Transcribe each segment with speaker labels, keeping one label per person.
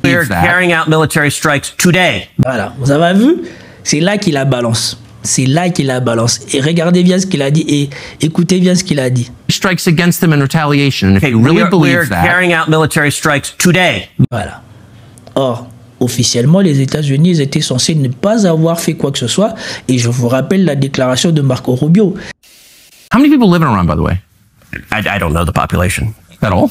Speaker 1: We're carrying out military strikes today.
Speaker 2: Voilà, vous avez vu? C'est là qu'il la balance. C'est là qu'il la balance. Et regardez bien ce qu'il a dit et écoutez bien ce qu'il a dit.
Speaker 3: Strikes against them in retaliation. And if you really believe that,
Speaker 1: carrying out military strikes today.
Speaker 2: Voilà. Or, officiellement, les États-Unis étaient censés ne pas avoir fait quoi que ce soit. Et je vous rappelle la déclaration de Marco Rubio.
Speaker 3: How many people live in Iran, by the way?
Speaker 1: I don't know the population.
Speaker 3: At all?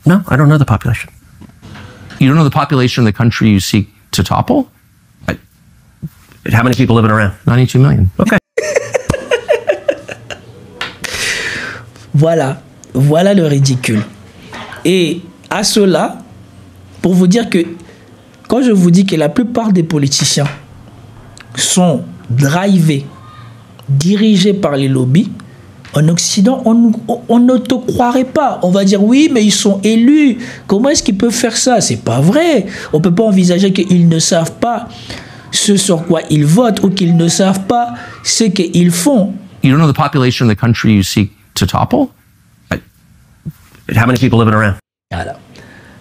Speaker 1: No, I don't know the population.
Speaker 3: You don't know the population of the country you seek to topple?
Speaker 1: How many people live in Iran?
Speaker 3: 92 million.
Speaker 1: Okay.
Speaker 2: Voilà. Voilà le ridicule. Et à cela, pour vous dire que quand je vous dis que la plupart des politiciens sont drivés, dirigés par les lobbies, en Occident, on ne te croirait pas. On va dire, oui, mais ils sont élus. Comment est-ce qu'ils peuvent faire ça? C'est pas vrai. On ne peut pas envisager qu'ils ne savent pas ce sur quoi ils votent ou qu'ils ne savent pas ce qu'ils font.
Speaker 3: You don't know the population of the country you seek to topple?
Speaker 1: How many people live in Iran?
Speaker 2: Voilà.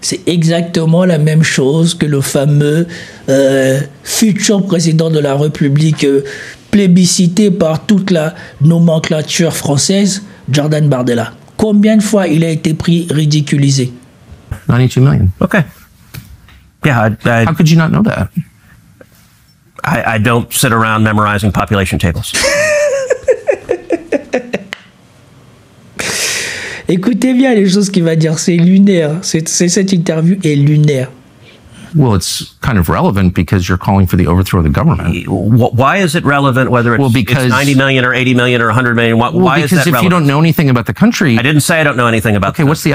Speaker 2: C'est exactement la même chose que le fameux futur président de la République plébiscité par toute la nomenclature française, Jordan Bardella. Combien de fois il a été ridiculisé?
Speaker 3: 92 million.
Speaker 1: Okay. Yeah,
Speaker 3: How could you not know that?
Speaker 1: I don't sit around memorizing population tables.
Speaker 2: Écoutez bien les choses qu'il va dire, c'est lunaire. Cette interview est lunaire.
Speaker 3: Well, it's kind of relevant because you're calling for the overthrow of the government.
Speaker 1: Why is it relevant whether it's 90 million or 80 million or 100 million? Why is that relevant?
Speaker 3: Because if you don't know anything about the country...
Speaker 1: I didn't say I don't know anything about
Speaker 3: Okay, what's the...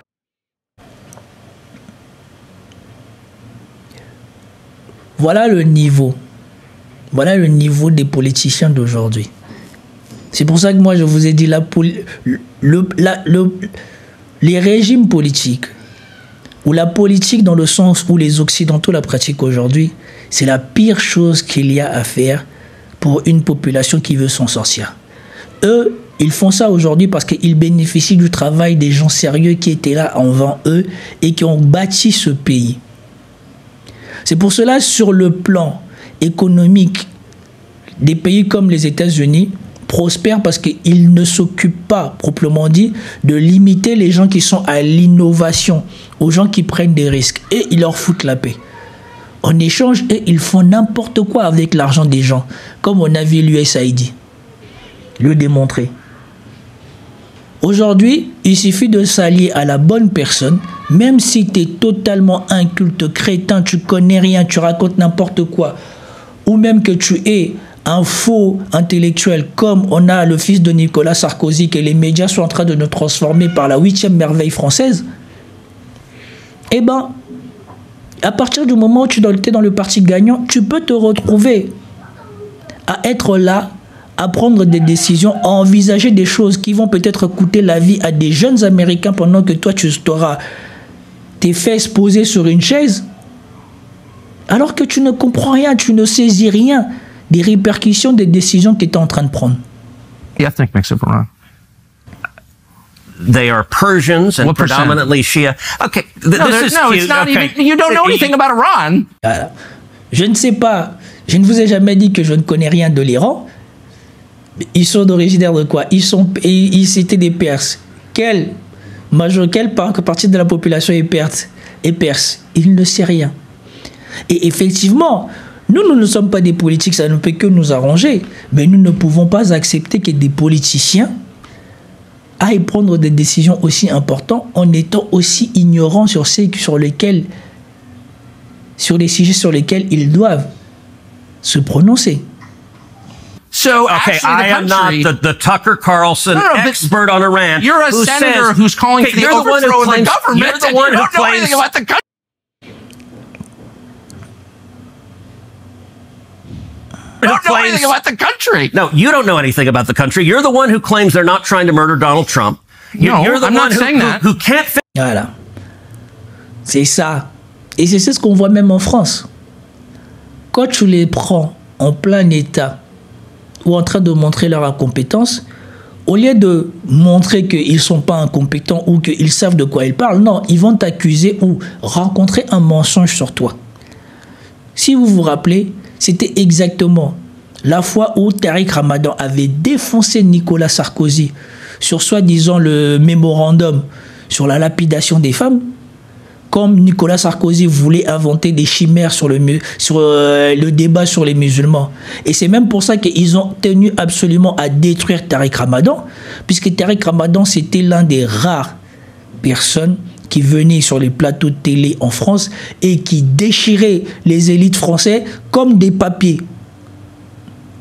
Speaker 2: Voilà le niveau. Voilà le niveau des politiciens d'aujourd'hui. C'est pour ça que moi je vous ai dit les régimes politiques ou la politique dans le sens où les Occidentaux la pratiquent aujourd'hui, c'est la pire chose qu'il y a à faire pour une population qui veut s'en sortir. Eux, ils font ça aujourd'hui parce qu'ils bénéficient du travail des gens sérieux qui étaient là avant eux et qui ont bâti ce pays. C'est pour cela, sur le plan économique, des pays comme les États-Unis prospèrent parce qu'ils ne s'occupent pas, proprement dit, de limiter les gens qui sont à l'innovation, aux gens qui prennent des risques. Et ils leur foutent la paix. En échange, ils font n'importe quoi avec l'argent des gens, comme on a vu l'USAID le démontrer. Aujourd'hui, il suffit de s'allier à la bonne personne, même si tu es totalement inculte, crétin, tu connais rien, tu racontes n'importe quoi, ou même que tu es un faux intellectuel, comme on a le fils de Nicolas Sarkozy, que les médias sont en train de nous transformer par la 8e merveille française, eh ben, à partir du moment où tu es dans le parti gagnant, tu peux te retrouver à être là, à prendre des décisions, à envisager des choses qui vont peut-être coûter la vie à des jeunes Américains pendant que toi, tu auras tes fesses posées sur une chaise, alors que tu ne comprends rien, tu ne saisis rien des répercussions des décisions que tu es en train de prendre.
Speaker 3: The ethnic mix of Iran.
Speaker 1: They are Persians and predominantly Shia. Okay,
Speaker 3: it's not even. You don't know anything about Iran.
Speaker 2: Voilà. Je ne sais pas. Je ne vous ai jamais dit que je ne connais rien de l'Iran. Ils sont originaires de quoi? Ils étaient des Perses. Quelle partie de la population est perse? Il ne sait rien. Et effectivement, nous ne sommes pas des politiques, ça ne peut que nous arranger. Mais nous ne pouvons pas accepter que des politiciens aillent prendre des décisions aussi importantes en étant aussi ignorants sur les sujets sur lesquels ils doivent se prononcer.
Speaker 3: So,
Speaker 1: okay, I am not the Tucker Carlson expert on Iran.
Speaker 3: You're a senator who's calling for the overthrow of the government.
Speaker 1: You're the one who claims
Speaker 3: about the country. Don't know anything about the country.
Speaker 1: No, you don't know anything about the country. You're the one who claims they're not trying to murder Donald Trump. You're the one who can't.
Speaker 2: Voilà. C'est ça. Et c'est ce qu'on voit même en France. Quand tu les prends en plein état ou en train de montrer leur incompétence, au lieu de montrer qu'ils ne sont pas incompétents ou qu'ils savent de quoi ils parlent, non, ils vont t'accuser ou rencontrer un mensonge sur toi. Si vous vous rappelez, c'était exactement la fois où Tariq Ramadan avait défoncé Nicolas Sarkozy sur soi-disant le mémorandum sur la lapidation des femmes. Comme Nicolas Sarkozy voulait inventer des chimères sur le débat sur les musulmans. Et c'est même pour ça qu'ils ont tenu absolument à détruire Tariq Ramadan, puisque Tariq Ramadan, c'était l'un des rares personnes qui venaient sur les plateaux de télé en France et qui déchiraient les élites françaises comme des papiers.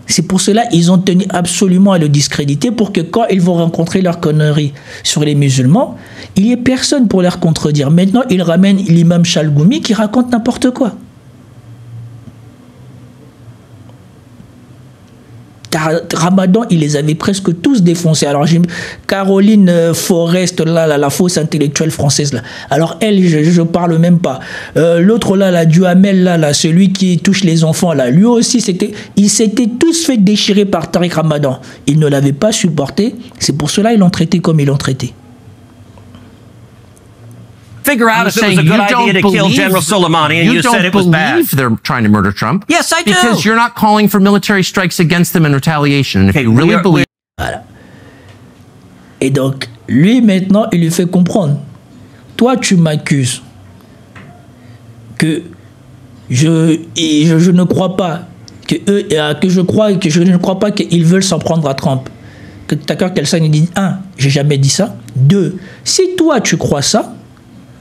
Speaker 2: C'est pour cela qu'ils ont tenu absolument à le discréditer pour que quand ils vont rencontrer leurs conneries sur les musulmans, il n'y ait personne pour leur contredire. Maintenant, ils ramènent l'imam Chalgoumi qui raconte n'importe quoi. Ramadan, il les avait presque tous défoncés. Alors, Caroline Forest, la fausse intellectuelle française, là. Alors, elle, je parle même pas. L'autre, la Duhamel, celui qui touche les enfants, là, lui aussi, ils s'étaient tous fait déchirer par Tariq Ramadan. Ils ne l'avaient pas supporté. C'est pour cela qu'ils l'ont traité comme ils l'ont traité.
Speaker 1: Figure out if it was a good idea to kill General Soleimani, and you said it was bad.
Speaker 3: You don't believe they're trying to murder Trump.
Speaker 1: Yes, I do.
Speaker 3: Because you're not calling for military strikes against them in retaliation. And if you really believe...
Speaker 2: Voilà. Et donc, lui, maintenant, il lui fait comprendre. Toi, tu m'accuses que je ne crois pas que je ne crois pas qu'ils veulent s'en prendre à Trump. Que Tucker Carlson il dit 1, j'ai jamais dit ça. 2, si toi tu crois ça,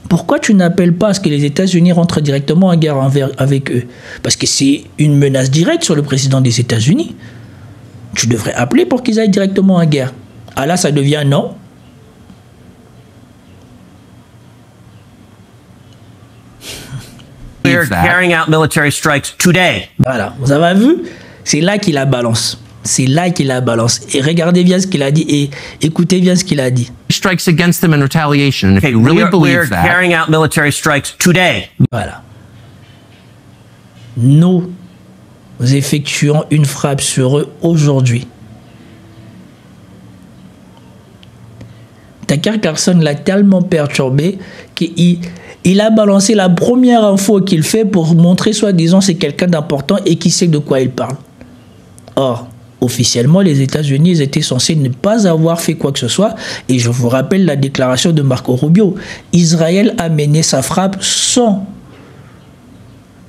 Speaker 2: pourquoi tu n'appelles pas à ce que les États-Unis rentrent directement en guerre avec eux? Parce que c'est une menace directe sur le président des États-Unis. Tu devrais appeler pour qu'ils aillent directement en guerre. Ah là, ça devient non.
Speaker 1: We're carrying out military strikes today.
Speaker 2: Voilà, vous avez vu? C'est là qu'il la balance. C'est là qu'il la balance. Et regardez bien ce qu'il a dit et écoutez bien ce qu'il a dit.
Speaker 3: Strikes against them in retaliation. If you really believe that,
Speaker 1: carrying out military strikes today.
Speaker 2: Voilà. Nous effectuons une frappe sur eux aujourd'hui. Tucker Carlson l'a tellement perturbé qu'il a balancé la première info qu'il fait pour montrer soi-disant c'est quelqu'un d'important et qui sait de quoi il parle. Or, officiellement, les États-Unis ils étaient censés ne pas avoir fait quoi que ce soit. Et je vous rappelle la déclaration de Marco Rubio. Israël a mené sa frappe sans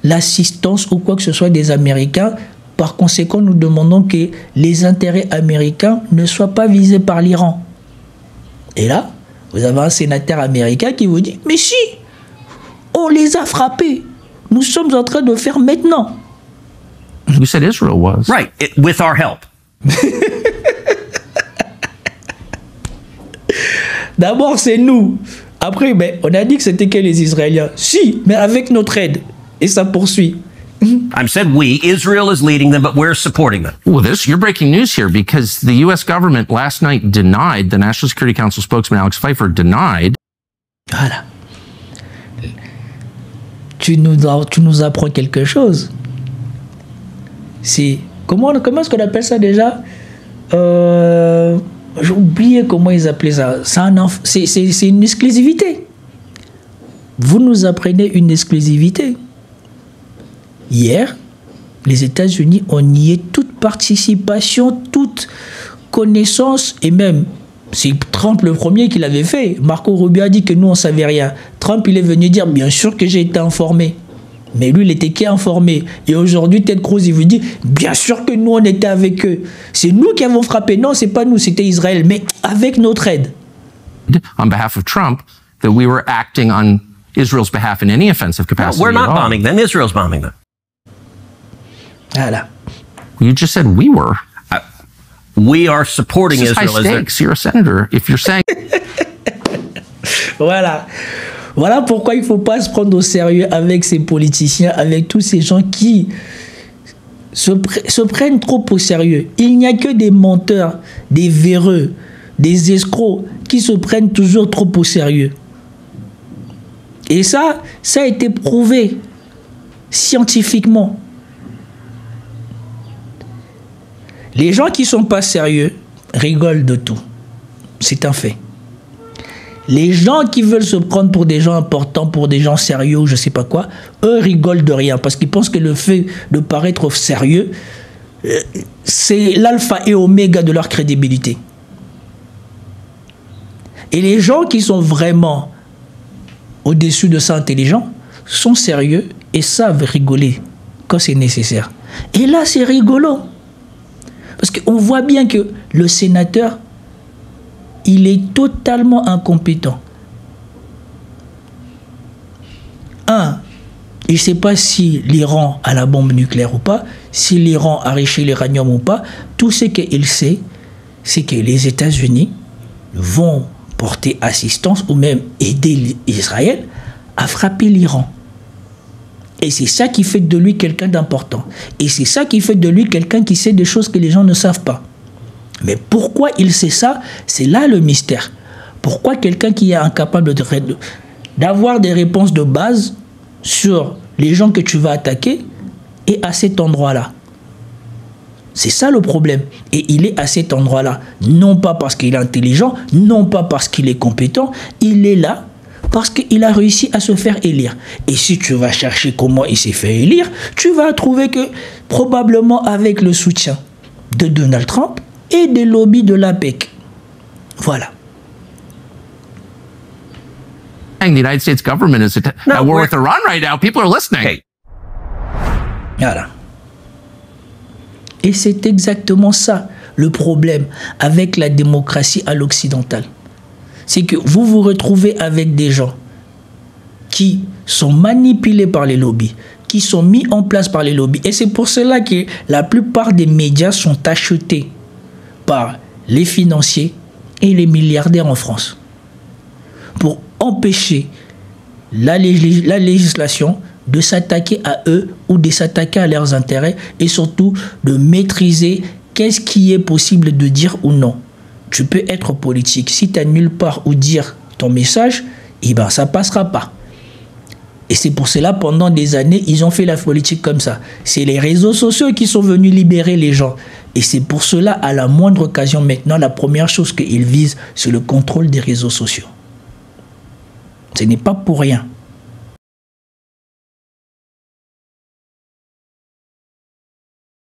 Speaker 2: l'assistance ou quoi que ce soit des Américains. Par conséquent, nous demandons que les intérêts américains ne soient pas visés par l'Iran. Et là, vous avez un sénateur américain qui vous dit « Mais si, on les a frappés. Nous sommes en train de faire maintenant. »
Speaker 3: You said Israel was.
Speaker 1: Right, with our help.
Speaker 2: D'abord, c'est nous. Après, on a dit que c'était que les Israéliens. Si, mais avec notre aide. Et ça poursuit.
Speaker 1: I said we. Israel is leading them, but we're supporting them.
Speaker 3: Well, you're breaking news here because the U.S. government last night denied, the National Security Council spokesman Alex Pfeiffer denied.
Speaker 2: Voilà. Tu nous apprends quelque chose. C'est comment est-ce qu'on appelle ça déjà? J'ai oublié comment ils appelaient ça. C'est une exclusivité. Vous nous apprenez une exclusivité. Hier, les États-Unis ont nié toute participation, toute connaissance, et même, c'est Trump le premier qui l'avait fait. Marco Rubio a dit que nous, on ne savait rien. Trump, il est venu dire, bien sûr que j'ai été informé. Mais lui, il était qu'informé. Et aujourd'hui, Ted Cruz, il vous dit, bien sûr que nous, on était avec eux. C'est nous qui avons frappé. Non, c'est pas nous, c'était Israël, mais avec notre aide.
Speaker 3: On behalf of Trump, that we were acting on Israel's behalf in any offensive capacity.
Speaker 1: No, we're not bombing them. Israel's bombing them.
Speaker 2: Voilà.
Speaker 3: You just said we were.
Speaker 1: We are supporting Israel.
Speaker 3: High stakes. You're a senator. If you're saying.
Speaker 2: Voilà. Voilà pourquoi il ne faut pas se prendre au sérieux avec ces politiciens, avec tous ces gens qui se prennent trop au sérieux. Il n'y a que des menteurs, des véreux, des escrocs qui se prennent toujours trop au sérieux. Et ça a été prouvé scientifiquement. Les gens qui ne sont pas sérieux rigolent de tout. C'est un fait. Les gens qui veulent se prendre pour des gens importants, pour des gens sérieux, je sais pas quoi, eux rigolent de rien parce qu'ils pensent que le fait de paraître sérieux, c'est l'alpha et oméga de leur crédibilité. Et les gens qui sont vraiment au-dessus de ça intelligents sont sérieux et savent rigoler quand c'est nécessaire. Et là, c'est rigolo. Parce qu'on voit bien que le sénateur, il est totalement incompétent. Il ne sait pas si l'Iran a la bombe nucléaire ou pas, si l'Iran a enrichi l'uranium ou pas. Tout ce qu'il sait, c'est que les États-Unis vont porter assistance ou même aider Israël à frapper l'Iran. Et c'est ça qui fait de lui quelqu'un d'important. Et c'est ça qui fait de lui quelqu'un qui sait des choses que les gens ne savent pas. Mais pourquoi il sait ça? C'est là le mystère. Pourquoi quelqu'un qui est incapable d'avoir des réponses de base sur les gens que tu vas attaquer est à cet endroit-là? C'est ça le problème. Et il est à cet endroit-là. Non pas parce qu'il est intelligent, non pas parce qu'il est compétent. Il est là parce qu'il a réussi à se faire élire. Et si tu vas chercher comment il s'est fait élire, tu vas trouver que probablement avec le soutien de Donald Trump et des lobbies de l'APEC. Voilà.
Speaker 3: The United States government is at war with Iran right now. People are listening.
Speaker 1: Okay.
Speaker 2: Voilà. Et c'est exactement ça le problème avec la démocratie à l'occidental. C'est que vous vous retrouvez avec des gens qui sont manipulés par les lobbies, qui sont mis en place par les lobbies. Et c'est pour cela que la plupart des médias sont achetés par les financiers et les milliardaires en France pour empêcher la législation de s'attaquer à eux ou de s'attaquer à leurs intérêts et surtout de maîtriser qu'est-ce qui est possible de dire ou non. Tu peux être politique. Si tu n'as nulle part où dire ton message, eh ben, ça ne passera pas. Et c'est pour cela, pendant des années, ils ont fait la politique comme ça. C'est les réseaux sociaux qui sont venus libérer les gens. Et c'est pour cela, à la moindre occasion maintenant, la première chose qu'ils visent, c'est le contrôle des réseaux sociaux. Ce n'est pas pour rien.